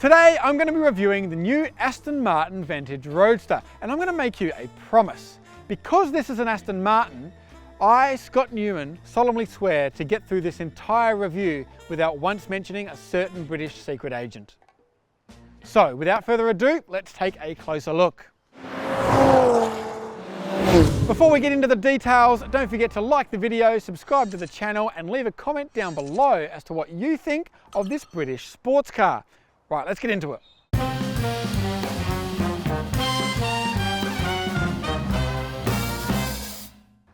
Today I'm going to be reviewing the new Aston Martin Vantage Roadster, and I'm going to make you a promise. Because this is an Aston Martin, I, Scott Newman, solemnly swear to get through this entire review without once mentioning a certain British secret agent. So without further ado, let's take a closer look. Before we get into the details, don't forget to like the video, subscribe to the channel and leave a comment down below as to what you think of this British sports car. Right, let's get into it.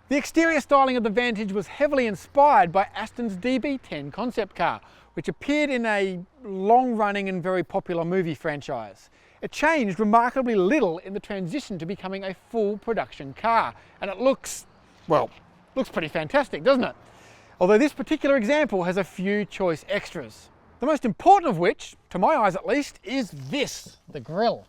The exterior styling of the Vantage was heavily inspired by Aston's DB10 concept car, which appeared in a long-running and very popular movie franchise. It changed remarkably little in the transition to becoming a full production car, and it looks pretty fantastic, doesn't it? Although this particular example has a few choice extras. The most important of which, to my eyes at least, is this, the grille.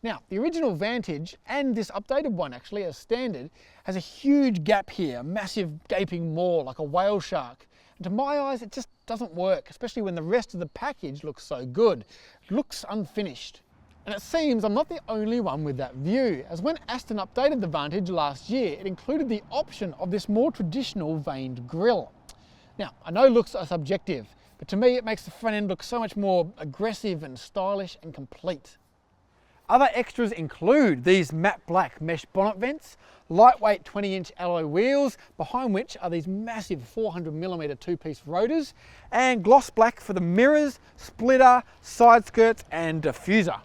Now, the original Vantage, and this updated one actually as standard, has a huge gap here, a massive gaping maw like a whale shark. And to my eyes, it just doesn't work, especially when the rest of the package looks so good. It looks unfinished. And it seems I'm not the only one with that view, as when Aston updated the Vantage last year, it included the option of this more traditional vaned grille. Now, I know looks are subjective, but to me it makes the front end look so much more aggressive and stylish and complete. Other extras include these matte black mesh bonnet vents, lightweight 20-inch alloy wheels, behind which are these massive 400mm two-piece rotors, and gloss black for the mirrors, splitter, side skirts and diffuser.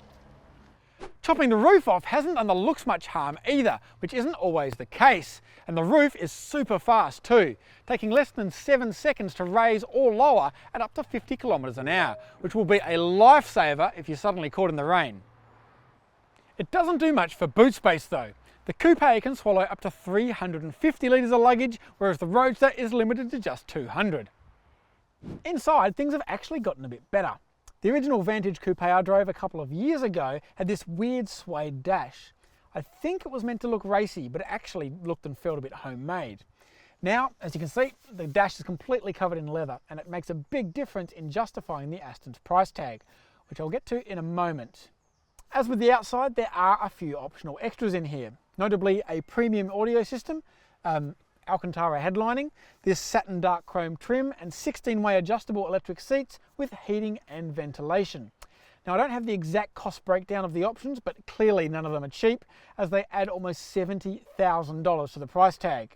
Chopping the roof off hasn't done the looks much harm either, which isn't always the case. And the roof is super fast too, taking less than 7 seconds to raise or lower at up to 50 kilometers an hour, which will be a lifesaver if you're suddenly caught in the rain. It doesn't do much for boot space though. The coupe can swallow up to 350 litres of luggage, whereas the Roadster is limited to just 200. Inside, things have actually gotten a bit better. The original Vantage coupe I drove a couple of years ago had this weird suede dash. I think it was meant to look racy, but it actually looked and felt a bit homemade. Now, as you can see, the dash is completely covered in leather, and it makes a big difference in justifying the Aston's price tag, which I'll get to in a moment. As with the outside, there are a few optional extras in here, notably a premium audio system, Alcantara headlining, this satin dark chrome trim and 16-way adjustable electric seats with heating and ventilation. Now I don't have the exact cost breakdown of the options, but clearly none of them are cheap as they add almost $70,000 to the price tag.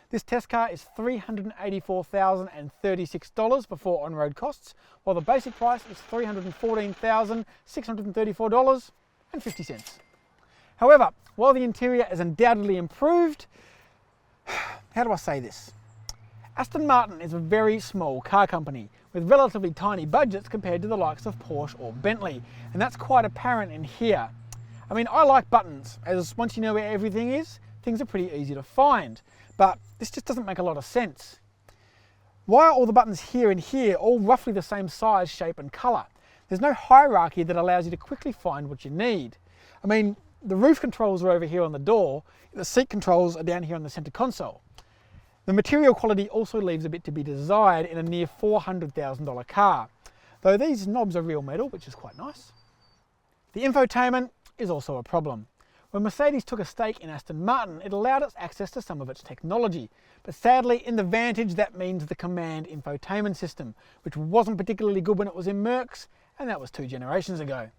This test car is $384,036 before on-road costs, while the basic price is $314,634.50. However, while the interior is undoubtedly improved, how do I say this? Aston Martin is a very small car company with relatively tiny budgets compared to the likes of Porsche or Bentley, and that's quite apparent in here. I mean, I like buttons, as once you know where everything is, things are pretty easy to find, but this just doesn't make a lot of sense. Why are all the buttons here and here all roughly the same size, shape and colour? There's no hierarchy that allows you to quickly find what you need. I mean, the roof controls are over here on the door, the seat controls are down here on the centre console. The material quality also leaves a bit to be desired in a near $400,000 car, though these knobs are real metal, which is quite nice. The infotainment is also a problem. When Mercedes took a stake in Aston Martin, it allowed us access to some of its technology, but sadly in the Vantage that means the command infotainment system, which wasn't particularly good when it was in Mercs, and that was 2 generations ago.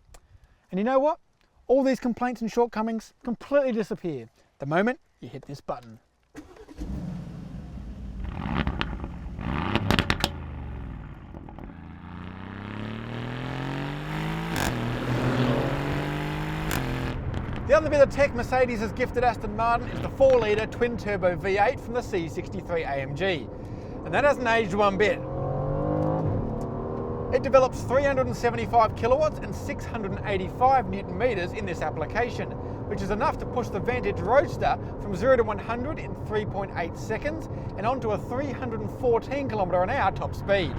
And you know what? All these complaints and shortcomings completely disappear the moment you hit this button. The other bit of tech Mercedes has gifted Aston Martin is the 4-litre twin-turbo V8 from the C63 AMG, and that hasn't aged one bit. It develops 375 kilowatts and 685 newton meters in this application, which is enough to push the Vantage Roadster from 0 to 100 in 3.8 seconds and onto a 314 km/h top speed.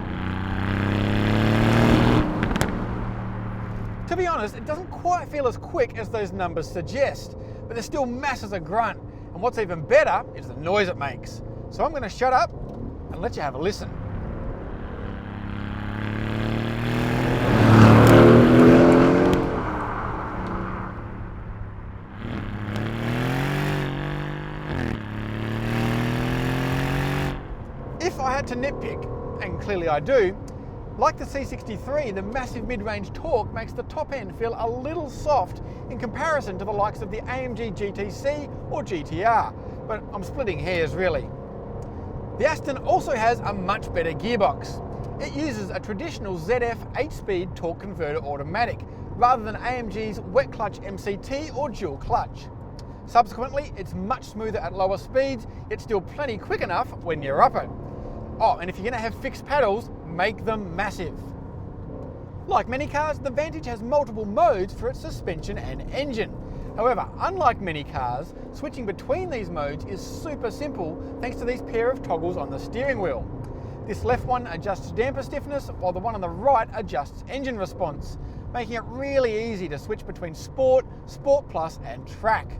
To be honest, it doesn't quite feel as quick as those numbers suggest, but there's still mass as a grunt, and what's even better is the noise it makes. So I'm going to shut up and let you have a listen. had to nitpick, and clearly I do, like the C63, the massive mid-range torque makes the top end feel a little soft in comparison to the likes of the AMG GTC or GTR, but I'm splitting hairs really. The Aston also has a much better gearbox. It uses a traditional ZF 8-speed torque converter automatic, rather than AMG's wet clutch MCT or dual clutch. Subsequently, it's much smoother at lower speeds, yet still plenty quick enough when you're up it. Oh, and if you're going to have fixed paddles, make them massive. Like many cars, the Vantage has multiple modes for its suspension and engine. However, unlike many cars, switching between these modes is super simple thanks to these pair of toggles on the steering wheel. This left one adjusts damper stiffness, while the one on the right adjusts engine response, making it really easy to switch between Sport, Sport Plus and Track.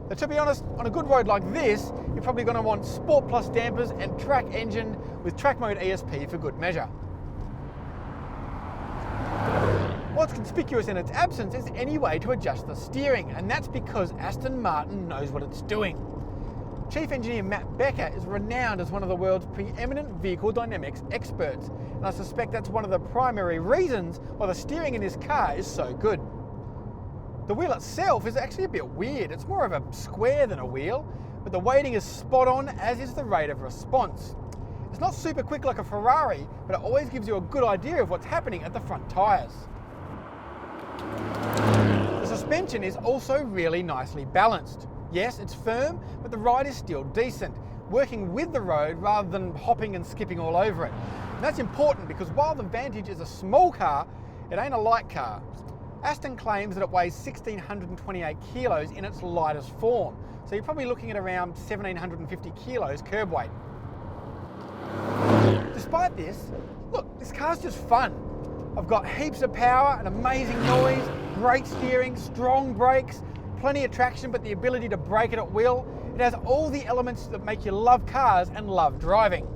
But to be honest, on a good road like this, you're probably going to want Sport Plus dampers and Track engine with Track Mode ESP for good measure. What's conspicuous in its absence is any way to adjust the steering, and that's because Aston Martin knows what it's doing. Chief Engineer Matt Becker is renowned as one of the world's preeminent vehicle dynamics experts, and I suspect that's one of the primary reasons why the steering in this car is so good. The wheel itself is actually a bit weird. It's more of a square than a wheel, but the weighting is spot on, as is the rate of response. It's not super quick like a Ferrari, but it always gives you a good idea of what's happening at the front tyres. The suspension is also really nicely balanced. Yes, it's firm, but the ride is still decent, working with the road rather than hopping and skipping all over it. And that's important because while the Vantage is a small car, it ain't a light car. Aston claims that it weighs 1,628 kilos in its lightest form, so you're probably looking at around 1,750 kilos curb weight. Despite this, look, this car's just fun. I've got heaps of power, an amazing noise, great steering, strong brakes, plenty of traction, but the ability to brake it at will. It has all the elements that make you love cars and love driving.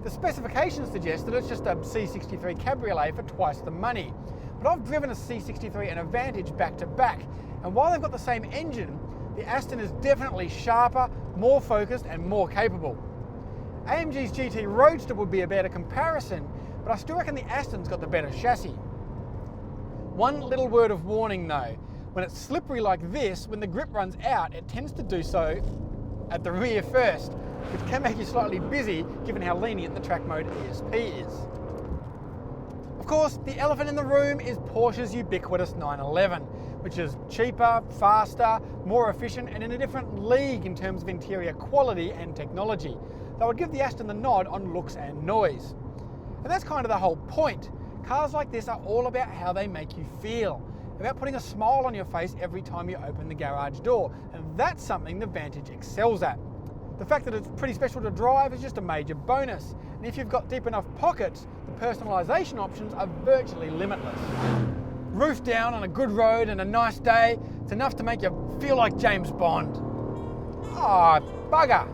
The specifications suggest that it's just a C63 Cabriolet for twice the money. But I've driven a C63 and a Vantage back to back, and while they've got the same engine, the Aston is definitely sharper, more focused and more capable. AMG's GT Roadster would be a better comparison, but I still reckon the Aston's got the better chassis. One little word of warning though, when it's slippery like this, when the grip runs out, it tends to do so at the rear first, which can make you slightly busy given how lenient the Track Mode ESP is. Of course, the elephant in the room is Porsche's ubiquitous 911, which is cheaper, faster, more efficient, and in a different league in terms of interior quality and technology. Though I'd give the Aston the nod on looks and noise. And that's kind of the whole point. Cars like this are all about how they make you feel, about putting a smile on your face every time you open the garage door, and that's something the Vantage excels at. The fact that it's pretty special to drive is just a major bonus, and if you've got deep enough pockets, the personalisation options are virtually limitless. Roof down on a good road and a nice day, it's enough to make you feel like James Bond. Ah, bugger.